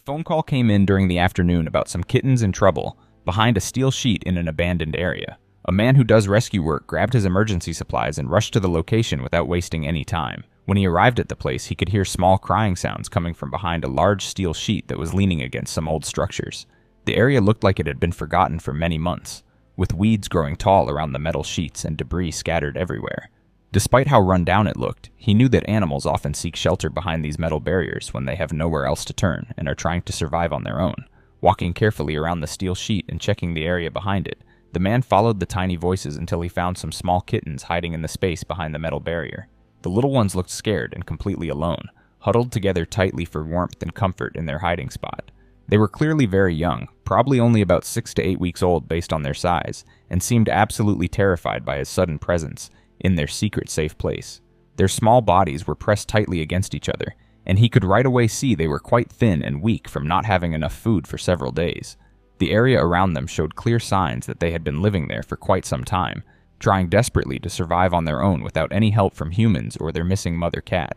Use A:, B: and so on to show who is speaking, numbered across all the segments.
A: phone call came in during the afternoon about some kittens in trouble behind a steel sheet in an abandoned area. A man who does rescue work grabbed his emergency supplies and rushed to the location without wasting any time. When he arrived at the place, he could hear small crying sounds coming from behind a large steel sheet that was leaning against some old structures. The area looked like it had been forgotten for many months, with weeds growing tall around the metal sheets and debris scattered everywhere. Despite how run down it looked, he knew that animals often seek shelter behind these metal barriers when they have nowhere else to turn and are trying to survive on their own. Walking carefully around the steel sheet and checking the area behind it, the man followed the tiny voices until he found some small kittens hiding in the space behind the metal barrier. The little ones looked scared and completely alone, huddled together tightly for warmth and comfort in their hiding spot. They were clearly very young, probably only about 6 to 8 weeks old based on their size, and seemed absolutely terrified by his sudden presence in their secret safe place. Their small bodies were pressed tightly against each other, and he could right away see they were quite thin and weak from not having enough food for several days. The area around them showed clear signs that they had been living there for quite some time, trying desperately to survive on their own without any help from humans or their missing mother cat.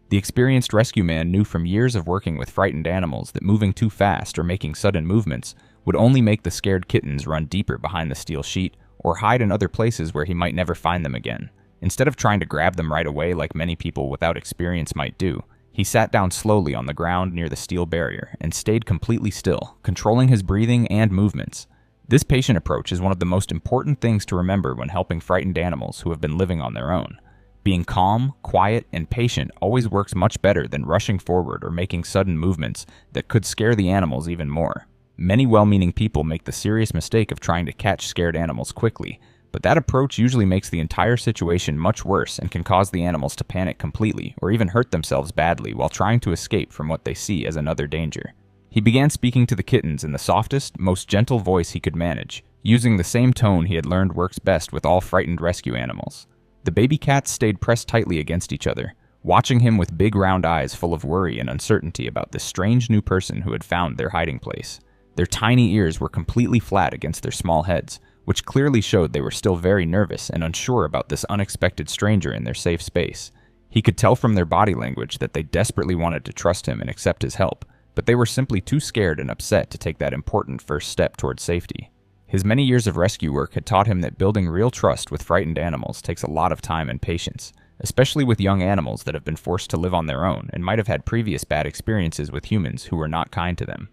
A: The experienced rescue man knew from years of working with frightened animals that moving too fast or making sudden movements would only make the scared kittens run deeper behind the steel sheet or hide in other places where he might never find them again. Instead of trying to grab them right away like many people without experience might do, he sat down slowly on the ground near the steel barrier and stayed completely still, controlling his breathing and movements. This patient approach is one of the most important things to remember when helping frightened animals who have been living on their own. Being calm, quiet, and patient always works much better than rushing forward or making sudden movements that could scare the animals even more. Many well-meaning people make the serious mistake of trying to catch scared animals quickly, but that approach usually makes the entire situation much worse and can cause the animals to panic completely or even hurt themselves badly while trying to escape from what they see as another danger. He began speaking to the kittens in the softest, most gentle voice he could manage, using the same tone he had learned works best with all frightened rescue animals. The baby cats stayed pressed tightly against each other, watching him with big round eyes full of worry and uncertainty about this strange new person who had found their hiding place. Their tiny ears were completely flat against their small heads, which clearly showed they were still very nervous and unsure about this unexpected stranger in their safe space. He could tell from their body language that they desperately wanted to trust him and accept his help, but they were simply too scared and upset to take that important first step towards safety. His many years of rescue work had taught him that building real trust with frightened animals takes a lot of time and patience, especially with young animals that have been forced to live on their own and might have had previous bad experiences with humans who were not kind to them.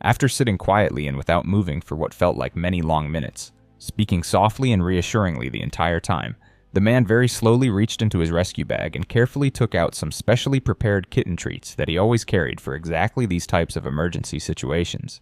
A: After sitting quietly and without moving for what felt like many long minutes, speaking softly and reassuringly the entire time, the man very slowly reached into his rescue bag and carefully took out some specially prepared kitten treats that he always carried for exactly these types of emergency situations.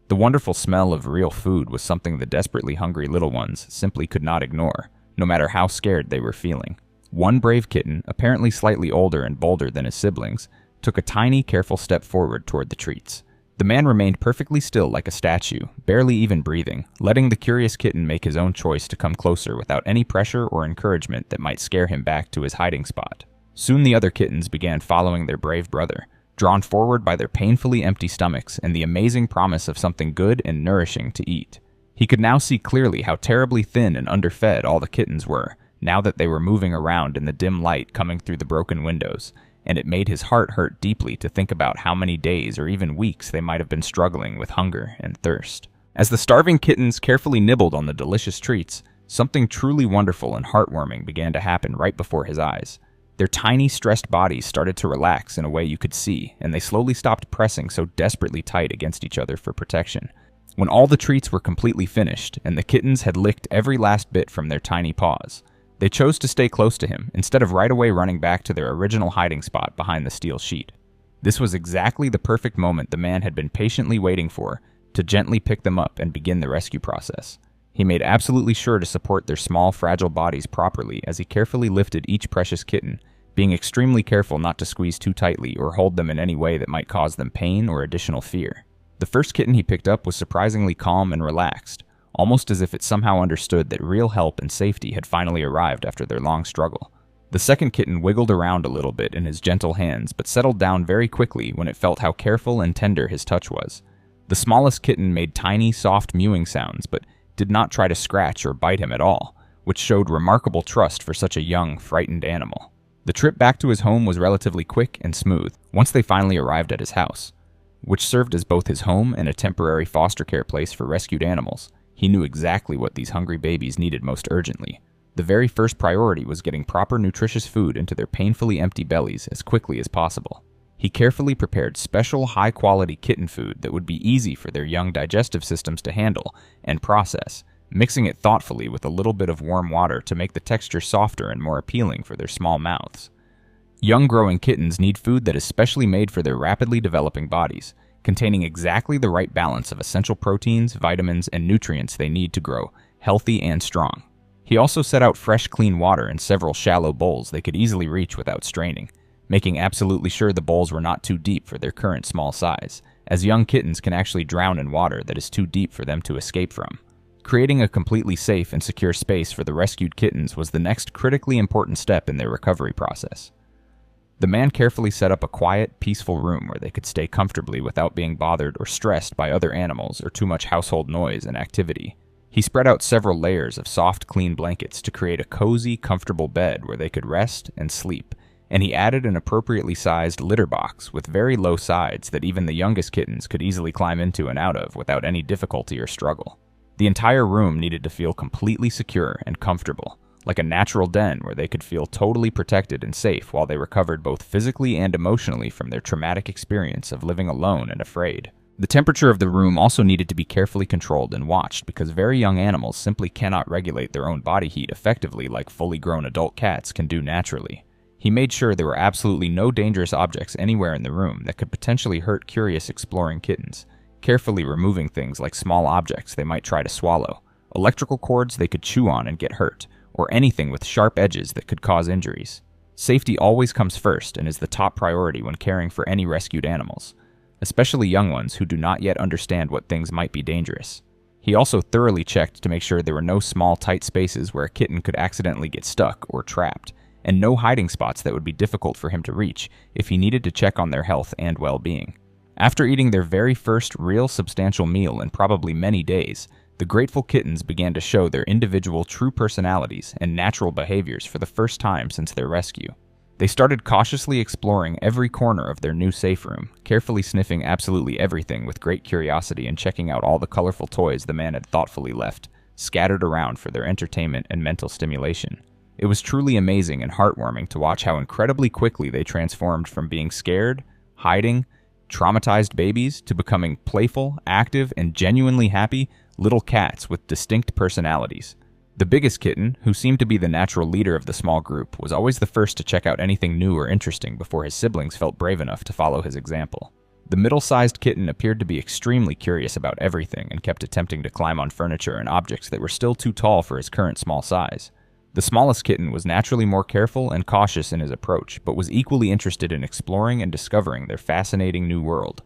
A: The wonderful smell of real food was something the desperately hungry little ones simply could not ignore, no matter how scared they were feeling. One brave kitten, apparently slightly older and bolder than his siblings, took a tiny, careful step forward toward the treats. The man remained perfectly still like a statue, barely even breathing, letting the curious kitten make his own choice to come closer without any pressure or encouragement that might scare him back to his hiding spot. Soon the other kittens began following their brave brother, drawn forward by their painfully empty stomachs and the amazing promise of something good and nourishing to eat. He could now see clearly how terribly thin and underfed all the kittens were, now that they were moving around in the dim light coming through the broken windows, and it made his heart hurt deeply to think about how many days or even weeks they might have been struggling with hunger and thirst. As the starving kittens carefully nibbled on the delicious treats, something truly wonderful and heartwarming began to happen right before his eyes. Their tiny, stressed bodies started to relax in a way you could see, and they slowly stopped pressing so desperately tight against each other for protection. When all the treats were completely finished, and the kittens had licked every last bit from their tiny paws, they chose to stay close to him, instead of right away running back to their original hiding spot behind the steel sheet. This was exactly the perfect moment the man had been patiently waiting for, to gently pick them up and begin the rescue process. He made absolutely sure to support their small, fragile bodies properly as he carefully lifted each precious kitten, being extremely careful not to squeeze too tightly or hold them in any way that might cause them pain or additional fear. The first kitten he picked up was surprisingly calm and relaxed, almost as if it somehow understood that real help and safety had finally arrived after their long struggle. The second kitten wiggled around a little bit in his gentle hands, but settled down very quickly when it felt how careful and tender his touch was. The smallest kitten made tiny, soft mewing sounds, but did not try to scratch or bite him at all, which showed remarkable trust for such a young, frightened animal. The trip back to his home was relatively quick and smooth once they finally arrived at his house. which served as both his home and a temporary foster care place for rescued animals. He knew exactly what these hungry babies needed most urgently. The very first priority was getting proper nutritious food into their painfully empty bellies as quickly as possible. He carefully prepared special high-quality kitten food that would be easy for their young digestive systems to handle and process, mixing it thoughtfully with a little bit of warm water to make the texture softer and more appealing for their small mouths. Young growing kittens need food that is specially made for their rapidly developing bodies, containing exactly the right balance of essential proteins, vitamins, and nutrients they need to grow healthy and strong. He also set out fresh, clean water in several shallow bowls they could easily reach without straining, making absolutely sure the bowls were not too deep for their current small size, as young kittens can actually drown in water that is too deep for them to escape from. Creating a completely safe and secure space for the rescued kittens was the next critically important step in their recovery process. The man carefully set up a quiet, peaceful room where they could stay comfortably without being bothered or stressed by other animals or too much household noise and activity. He spread out several layers of soft, clean blankets to create a cozy, comfortable bed where they could rest and sleep, and he added an appropriately sized litter box with very low sides that even the youngest kittens could easily climb into and out of without any difficulty or struggle. The entire room needed to feel completely secure and comfortable, like a natural den where they could feel totally protected and safe while they recovered both physically and emotionally from their traumatic experience of living alone and afraid. The temperature of the room also needed to be carefully controlled and watched because very young animals simply cannot regulate their own body heat effectively like fully grown adult cats can do naturally. He made sure there were absolutely no dangerous objects anywhere in the room that could potentially hurt curious exploring kittens, carefully removing things like small objects they might try to swallow, electrical cords they could chew on and get hurt, or anything with sharp edges that could cause injuries. Safety always comes first and is the top priority when caring for any rescued animals, especially young ones who do not yet understand what things might be dangerous. He also thoroughly checked to make sure there were no small, tight spaces where a kitten could accidentally get stuck or trapped, and no hiding spots that would be difficult for him to reach if he needed to check on their health and well-being. After eating their very first real substantial meal in probably many days, the grateful kittens began to show their individual true personalities and natural behaviors for the first time since their rescue. They started cautiously exploring every corner of their new safe room, carefully sniffing absolutely everything with great curiosity and checking out all the colorful toys the man had thoughtfully left, scattered around for their entertainment and mental stimulation. It was truly amazing and heartwarming to watch how incredibly quickly they transformed from being scared, hiding, traumatized babies to becoming playful, active, and genuinely happy little cats with distinct personalities. The biggest kitten, who seemed to be the natural leader of the small group, was always the first to check out anything new or interesting before his siblings felt brave enough to follow his example. The middle-sized kitten appeared to be extremely curious about everything and kept attempting to climb on furniture and objects that were still too tall for his current small size. The smallest kitten was naturally more careful and cautious in his approach, but was equally interested in exploring and discovering their fascinating new world.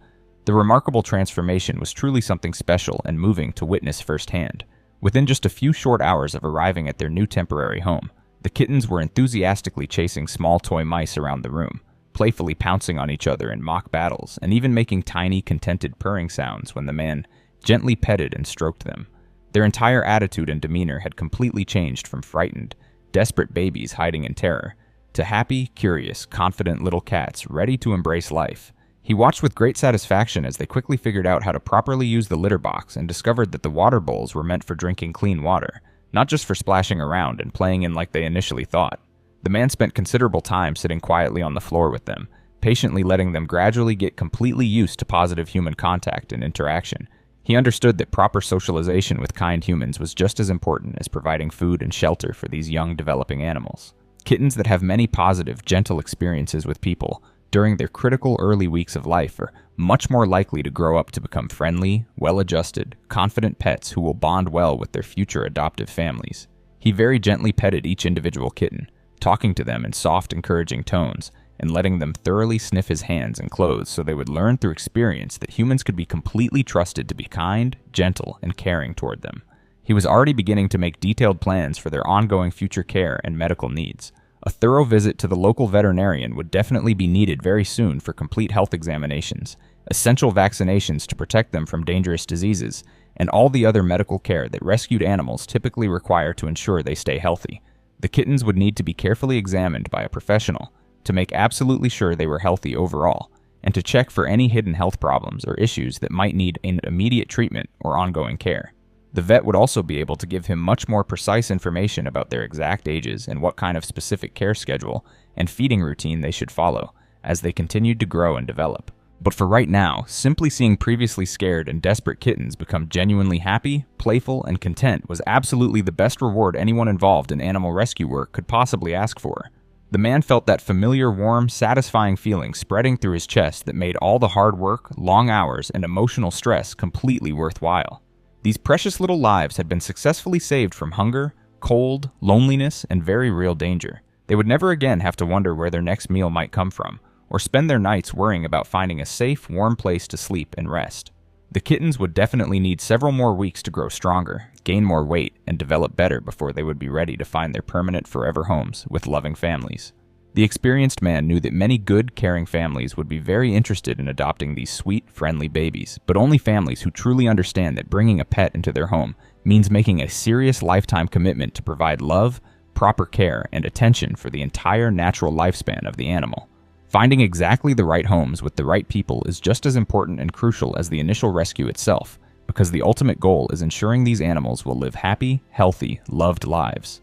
A: The remarkable transformation was truly something special and moving to witness firsthand. Within just a few short hours of arriving at their new temporary home, the kittens were enthusiastically chasing small toy mice around the room, playfully pouncing on each other in mock battles, and even making tiny, contented purring sounds when the man gently petted and stroked them. Their entire attitude and demeanor had completely changed from frightened, desperate babies hiding in terror, to happy, curious, confident little cats ready to embrace life. He watched with great satisfaction as they quickly figured out how to properly use the litter box and discovered that the water bowls were meant for drinking clean water, not just for splashing around and playing in like they initially thought. The man spent considerable time sitting quietly on the floor with them, patiently letting them gradually get completely used to positive human contact and interaction. He understood that proper socialization with kind humans was just as important as providing food and shelter for these young developing animals. Kittens that have many positive, gentle experiences with people during their critical early weeks of life are much more likely to grow up to become friendly, well-adjusted, confident pets who will bond well with their future adoptive families. He very gently petted each individual kitten, talking to them in soft, encouraging tones, and letting them thoroughly sniff his hands and clothes so they would learn through experience that humans could be completely trusted to be kind, gentle, and caring toward them. He was already beginning to make detailed plans for their ongoing future care and medical needs. A thorough visit to the local veterinarian would definitely be needed very soon for complete health examinations, essential vaccinations to protect them from dangerous diseases, and all the other medical care that rescued animals typically require to ensure they stay healthy. The kittens would need to be carefully examined by a professional to make absolutely sure they were healthy overall, and to check for any hidden health problems or issues that might need an immediate treatment or ongoing care. The vet would also be able to give him much more precise information about their exact ages and what kind of specific care schedule and feeding routine they should follow as they continued to grow and develop. But for right now, simply seeing previously scared and desperate kittens become genuinely happy, playful, and content was absolutely the best reward anyone involved in animal rescue work could possibly ask for. The man felt that familiar, warm, satisfying feeling spreading through his chest that made all the hard work, long hours, and emotional stress completely worthwhile. These precious little lives had been successfully saved from hunger, cold, loneliness, and very real danger. They would never again have to wonder where their next meal might come from, or spend their nights worrying about finding a safe, warm place to sleep and rest. The kittens would definitely need several more weeks to grow stronger, gain more weight, and develop better before they would be ready to find their permanent forever homes with loving families. The experienced man knew that many good, caring families would be very interested in adopting these sweet, friendly babies, but only families who truly understand that bringing a pet into their home means making a serious lifetime commitment to provide love, proper care, and attention for the entire natural lifespan of the animal. Finding exactly the right homes with the right people is just as important and crucial as the initial rescue itself, because the ultimate goal is ensuring these animals will live happy, healthy, loved lives.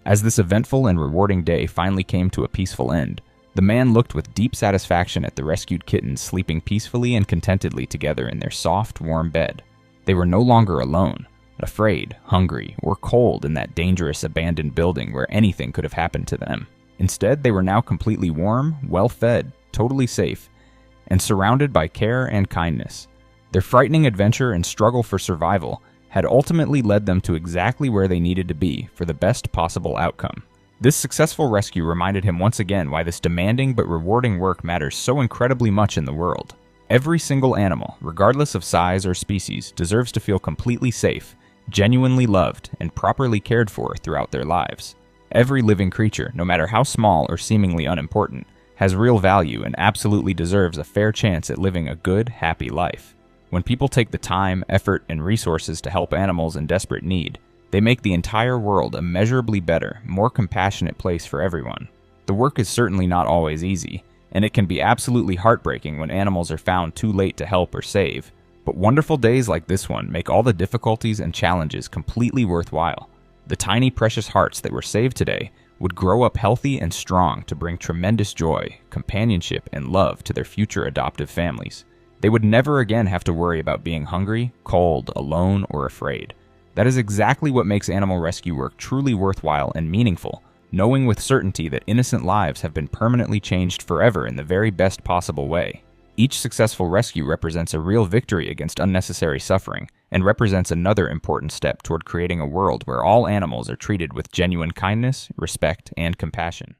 A: As this eventful and rewarding day finally came to a peaceful end, the man looked with deep satisfaction at the rescued kittens sleeping peacefully and contentedly together in their soft, warm bed. They were no longer alone, afraid, hungry, or cold in that dangerous abandoned building where anything could have happened to them. Instead, they were now completely warm, well-fed, totally safe, and surrounded by care and kindness. Their frightening adventure and struggle for survival had ultimately led them to exactly where they needed to be for the best possible outcome. This successful rescue reminded him once again why this demanding but rewarding work matters so incredibly much in the world. Every single animal, regardless of size or species, deserves to feel completely safe, genuinely loved, and properly cared for throughout their lives. Every living creature, no matter how small or seemingly unimportant, has real value and absolutely deserves a fair chance at living a good, happy life. When people take the time, effort, and resources to help animals in desperate need, they make the entire world a measurably better, more compassionate place for everyone. The work is certainly not always easy, and it can be absolutely heartbreaking when animals are found too late to help or save, but wonderful days like this one make all the difficulties and challenges completely worthwhile. The tiny, precious hearts that were saved today would grow up healthy and strong to bring tremendous joy, companionship, and love to their future adoptive families. They would never again have to worry about being hungry, cold, alone, or afraid. That is exactly what makes animal rescue work truly worthwhile and meaningful, knowing with certainty that innocent lives have been permanently changed forever in the very best possible way. Each successful rescue represents a real victory against unnecessary suffering, and represents another important step toward creating a world where all animals are treated with genuine kindness, respect, and compassion.